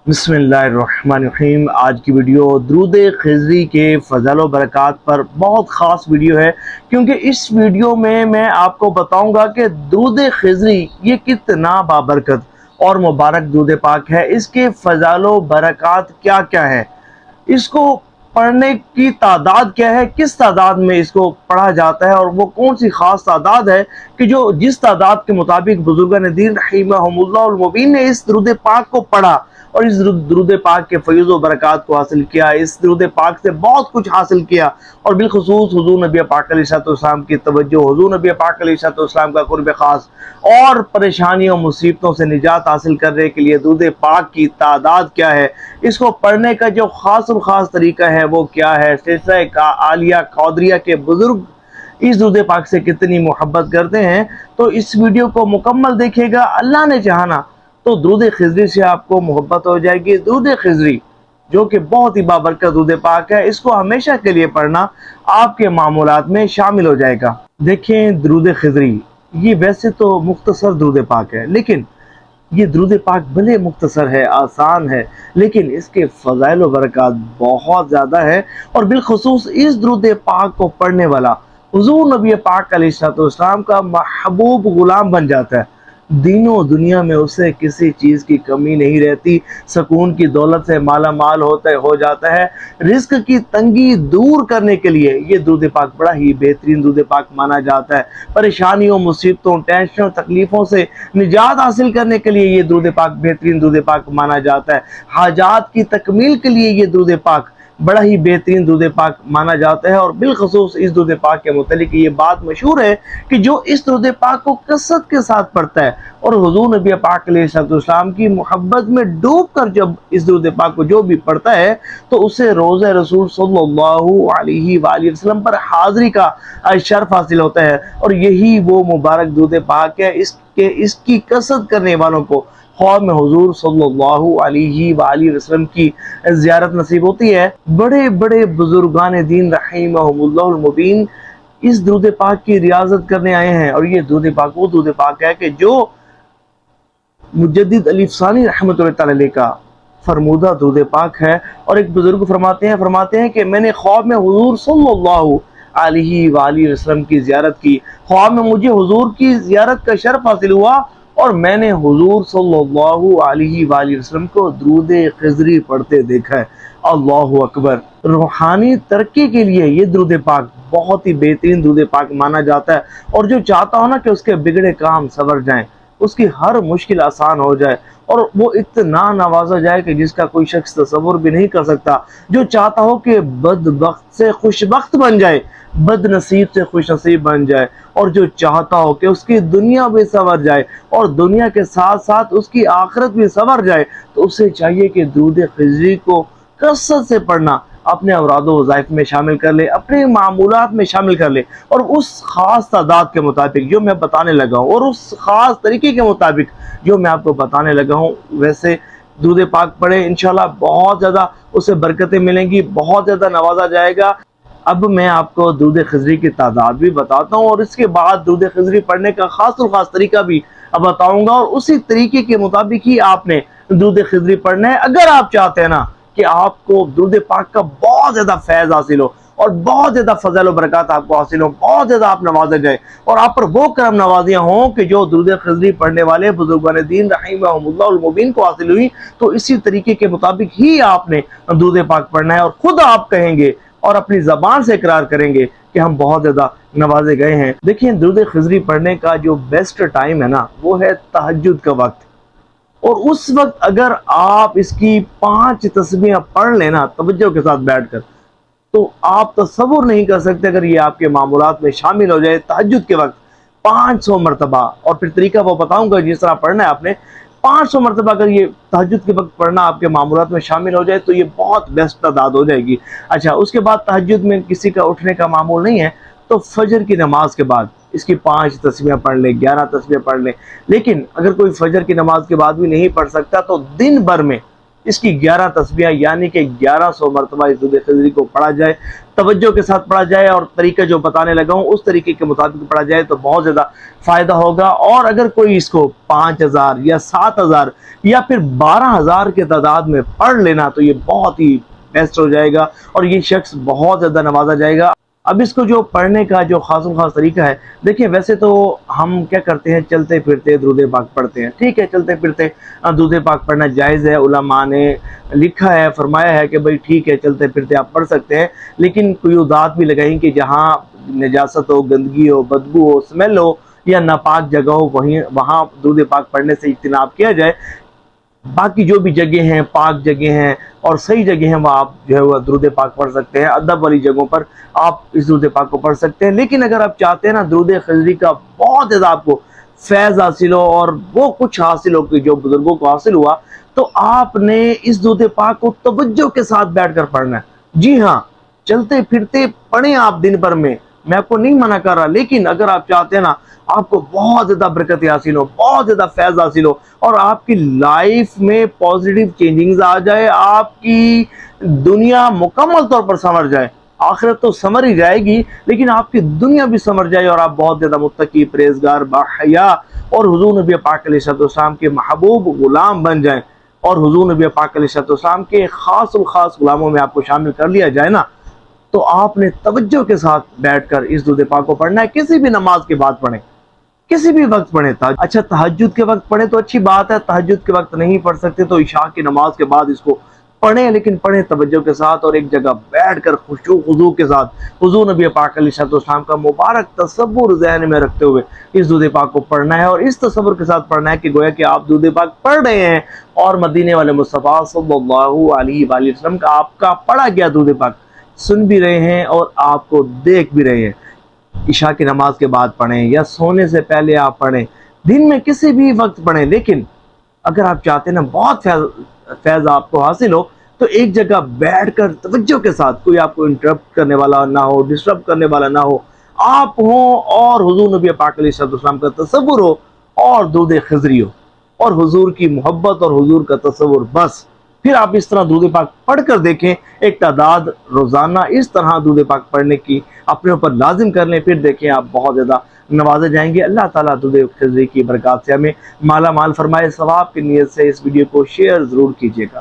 बिस्मिल्लाहिर्रहमानिर्रहीम। आज की वीडियो दुरूद खिज़री के फ़ज़ल व बरक़ात पर बहुत ख़ास वीडियो है, क्योंकि इस वीडियो में मैं आपको बताऊंगा कि दुरूद खिज़री ये कितना बाबरकत और मुबारक दुरूद पाक है। इसके फ़ज़ल व बरक़ात क्या क्या है, इसको पढ़ने की तादाद क्या है, किस तादाद में इसको पढ़ा जाता है, और वो कौन सी ख़ास तादाद है कि जो जिस तादाद के मुताबिक बुज़ुर्गान दीन रहीमहुमुल्लाहुल मुबीन ने इस दुरूद पाक को पढ़ा और इस दुरूद पाक के फ़ैज़ व बरक़ात को हासिल किया, इस दुरूद पाक से बहुत कुछ हासिल किया। और बिलख़ुसूस हुज़ूर नबी पाक अलैहिस्सलाम की तवज्जो, हुज़ूर नबी पाक अलैहिस्सलाम का क़ुर्ब ख़ास और परेशानियों मुसीबतों से निजात हासिल करने के लिए दुरूद पाक की तादाद क्या है, इसको पढ़ने का जो ख़ास तरीका है वो क्या है, सिलसिला का आलिया क़ादरिया के बुज़ुर्ग इस दुरूद पाक से कितनी मोहब्बत करते हैं। तो इस वीडियो को मुकम्मल देखिएगा। अल्लाह ने चाहा तो दुरूद खिज़री से आपको मोहब्बत हो जाएगी। दुरूद खिज़री जो कि बहुत ही बाबरकत दुरूद पाक है, इसको हमेशा के लिए पढ़ना आपके मामूलात में शामिल हो जाएगा। देखें, दुरूद खिज़री ये वैसे तो मुख्तसर दुरूद पाक है, लेकिन ये दुरूद पाक भले मुख्तसर है, आसान है, लेकिन इसके फ़ज़ाइल व बरक़ात बहुत ज़्यादा है। और बिलख़ुसूस इस दुरूद पाक को पढ़ने वाला हुज़ूर नबी पाक अलैहिस्सलाम का महबूब ग़ुलाम बन जाता है। दीनों दुनिया में उसे किसी चीज़ की कमी नहीं रहती, सुकून की दौलत से माला माल हो जाता है। रिज़्क़ की तंगी दूर करने के लिए ये दुरूद पाक बड़ा ही बेहतरीन दुरूद पाक माना जाता है। परेशानियों, मुसीबतों, टेंशनों, तकलीफ़ों से निजात हासिल करने के लिए ये दुरूद पाक बेहतरीन दुरूद पाक माना जाता है। हाजात की तकमील के लिए ये दुरूद पाक बड़ा ही बेहतरीन दुरूद पाक माना जाता है। और बिलख़ुसूस इस दुरूद पाक के मुतालिक ये बात मशहूर है कि जो इस दुरूद पाक को कसरत के साथ पढ़ता है और हुज़ूर नबी पाक अलैहिस्सलाम की मोहब्बत में डूब कर जब इस दुरूद पाक को जो भी पढ़ता है, तो उसे रोज़े रसूल सल्लल्लाहु अलैहि वसल्लम पर हाज़िरी का शर्फ हासिल होता है। और यही वो मुबारक दुरूद पाक है इसकी कसरत करने वालों को ख्वाब में हुज़ूर सल्लल्लाहु अलैहि वसल्लम की ज़ियारत नसीब होती है। बड़े बड़े बुजुर्गान दीन रहीमहुमुल्लाहुल मुबीन इस दुरूद पाक की रियाजत करने आए हैं। और ये दुरूद पाक वो दुरूद पाक है कि जो मुजद्दिद अली फ़सानी रहमतुल्लाह अलैह का फरमूदा दुरूद पाक है। और एक बुजुर्ग फरमाते हैं कि मैंने ख्वाब में हुज़ूर सल्लल्लाहु अलैहि वसल्लम की ज़ियारत की, ख्वाब में मुझे हुज़ूर की ज़ियारत का शर्फ हासिल हुआ और मैंने हुज़ूर सल्लल्लाहु अलैहि वसल्लम को दुरूद खिज़री पढ़ते देखा है। अल्लाहु अकबर। रूहानी तरक्की के लिए ये दुरूद पाक बहुत ही बेहतरीन दुरूद पाक माना जाता है। और जो चाहता हो ना कि उसके बिगड़े काम सवर जाएं, उसकी हर मुश्किल आसान हो जाए और वो इतना नवाजा जाए कि जिसका कोई शख्स तसव्वुर भी नहीं कर सकता, जो चाहता हो कि बदबख्त से खुशबख्त बन जाए, बदनसीब से खुशनसीब बन जाए, और जो चाहता हो कि उसकी दुनिया भी संवर जाए और दुनिया के साथ साथ उसकी आखिरत भी संवर जाए, तो उसे चाहिए कि दुरूद खिज़री को कसरत से पढ़ना अपने औरादो वज़ाइफ में शामिल कर ले, अपने मामूलात में शामिल कर ले। और उस ख़ास तादाद के मुताबिक जो मैं बताने लगा हूँ और उस ख़ास तरीके के मुताबिक जो मैं आपको बताने लगा हूँ, वैसे दुरूद पाक पढ़े, इंशाल्लाह बहुत ज़्यादा उसे बरकतें मिलेंगी, बहुत ज़्यादा नवाजा जाएगा। अब मैं आपको दुरूद खिज़री की तादाद भी बताता हूँ और इसके बाद दुरूद खिज़री पढ़ने का ख़ास तरीका भी अब बताऊँगा। और उसी तरीके के मुताबिक ही आपने दुरूद खिज़री पढ़ना है। अगर आप चाहते हैं ना कि आपको दुरूद पाक का बहुत ज़्यादा फैज़ हासिल हो और बहुत ज़्यादा फ़ज़ल व बरक़ात आपको हासिल हो, बहुत ज़्यादा आप नवाजा जाए और आप पर वो करम नवाजियाँ हों कि जो दुरूद खिज़री पढ़ने वाले बुजुर्गान दीन रहीमहुमुल्लाहुल मुबीन को हासिल हुई, तो इसी तरीके के मुताबिक ही आपने दुरूद पाक पढ़ना है। और ख़ुद आप कहेंगे और अपनी ज़बान से इकरार करेंगे कि हम बहुत ज़्यादा नवाजे गए हैं। देखिए, दुरूद खिज़री पढ़ने का जो बेस्ट टाइम है ना, वो है तहज्जुद का वक्त। और उस वक्त अगर आप इसकी 5 तस्बीहें पढ़ लेना तवज्जो के साथ बैठकर, तो आप तसव्वुर नहीं कर सकते अगर ये आपके मामूलात में शामिल हो जाए तहज्जुद के वक्त 500 मरतबा। और फिर तरीका वो बताऊंगा जिस तरह पढ़ना है आपने। 500 मरतबा अगर ये तहज्जुद के वक्त पढ़ना आपके मामूलात में शामिल हो जाए, तो ये बहुत बेस्ट तादाद हो जाएगी। अच्छा, उसके बाद तहज्जुद में किसी का उठने का मामूल नहीं है, तो फजर की नमाज के बाद इसकी 5 तस्बीहें पढ़ लें, 11 तस्बीहें पढ़ लें। लेकिन अगर कोई फजर की नमाज के बाद भी नहीं पढ़ सकता, तो दिन भर में اس کی 11 تسبیح یعنی کہ 1100 مرتبہ اس درود خضری کو پڑھا جائے، توجہ کے ساتھ پڑھا جائے اور طریقہ جو بتانے لگا ہوں اس طریقے کے مطابق پڑھا جائے تو بہت زیادہ فائدہ ہوگا۔ اور اگر کوئی اس کو 5000 یا 7000 یا پھر 12000 کے تعداد میں پڑھ لینا تو یہ بہت ہی بیسٹ ہو جائے گا اور یہ شخص بہت زیادہ نوازا جائے گا۔ اب اس کو جو پڑھنے کا جو خاص طریقہ ہے، دیکھیں ویسے تو ہم کیا کرتے ہیں، چلتے پھرتے درود پاک پڑھتے ہیں، ٹھیک ہے، چلتے پھرتے درود پاک پڑھنا جائز ہے، علماء نے لکھا ہے، فرمایا ہے کہ بھئی ٹھیک ہے چلتے پھرتے آپ پڑھ سکتے ہیں، لیکن کوئی ذات بھی لگائیں کہ جہاں نجاست ہو، گندگی ہو، بدبو ہو، اسمیل ہو یا ناپاک جگہ ہو وہاں درود پاک پڑھنے سے اجتناب کیا جائے۔ باقی جو بھی جگہ ہیں، پاک جگہ ہیں اور صحیح جگہ ہیں، وہ آپ جو ہے وہ درود پاک پڑھ سکتے ہیں، ادب والی جگہوں پر آپ اس درود پاک کو پڑھ سکتے ہیں۔ لیکن اگر آپ چاہتے ہیں نا درود خضری کا بہت زیادہ آپ کو فیض حاصل ہو اور وہ کچھ حاصل ہو کہ جو بزرگوں کو حاصل ہوا، تو آپ نے اس درود پاک کو توجہ کے ساتھ بیٹھ کر پڑھنا ہے۔ جی ہاں، چلتے پھرتے پڑھیں آپ دن بھر میں آپ کو نہیں منع کر رہا، لیکن اگر آپ چاہتے ہیں نا آپ کو بہت زیادہ برکت حاصل ہو، بہت زیادہ فیض حاصل ہو اور آپ کی لائف میں پازیٹیو چینجنگز آ جائے، آپ کی دنیا مکمل طور پر سنور جائے، آخرت تو سنور ہی جائے گی لیکن آپ کی دنیا بھی سنور جائے اور آپ بہت زیادہ متقی، پرہیزگار، باحیا اور حضور نبی پاک علیہ السلام کے محبوب غلام بن جائیں اور حضور نبی پاک علیہ السلام کے خاص الخاص غلاموں میں آپ کو شامل کر لیا جائے نا، تو آپ نے توجہ کے ساتھ بیٹھ کر اس درود پاک کو پڑھنا ہے۔ کسی بھی نماز کے بعد پڑھیں، کسی بھی وقت پڑھیں، اچھا تہجد کے وقت پڑھیں تو اچھی بات ہے، تہجد کے وقت نہیں پڑھ سکتے تو عشاء کی نماز کے بعد اس کو پڑھیں، لیکن پڑھیں توجہ کے ساتھ اور ایک جگہ بیٹھ کر خشوع خضوع کے ساتھ حضور نبی پاک علیہ السلام کا مبارک تصور ذہن میں رکھتے ہوئے اس درود پاک کو پڑھنا ہے اور اس تصور کے ساتھ پڑھنا ہے کہ گویا کہ آپ درود پاک پڑھ رہے ہیں اور مدینے والے مصطفیٰ صلی اللہ علیہ وآلہ وسلم کا آپ کا پڑھا گیا درود پاک سن بھی رہے ہیں اور آپ کو دیکھ بھی رہے ہیں۔ عشاء کی نماز کے بعد پڑھیں یا سونے سے پہلے آپ پڑھیں، دن میں کسی بھی وقت پڑھیں، لیکن اگر آپ چاہتے ہیں نا بہت فیض آپ کو حاصل ہو تو ایک جگہ بیٹھ کر توجہ کے ساتھ، کوئی آپ کو انٹرپٹ کرنے والا نہ ہو، ڈسٹرب کرنے والا نہ ہو، آپ ہوں اور حضور نبی پاک علیہ السلام کا تصور ہو اور درود خضری ہو اور حضور کی محبت اور حضور کا تصور، بس پھر آپ اس طرح درود پاک پڑھ کر دیکھیں، ایک تعداد روزانہ اس طرح درود پاک پڑھنے کی اپنے اوپر لازم کر لیں، پھر دیکھیں آپ بہت زیادہ نوازے جائیں گے۔ اللہ تعالیٰ درود خضری کی برکات سے ہمیں مالا مال فرمائے۔ ثواب کی نیت سے اس ویڈیو کو شیئر ضرور کیجیے گا۔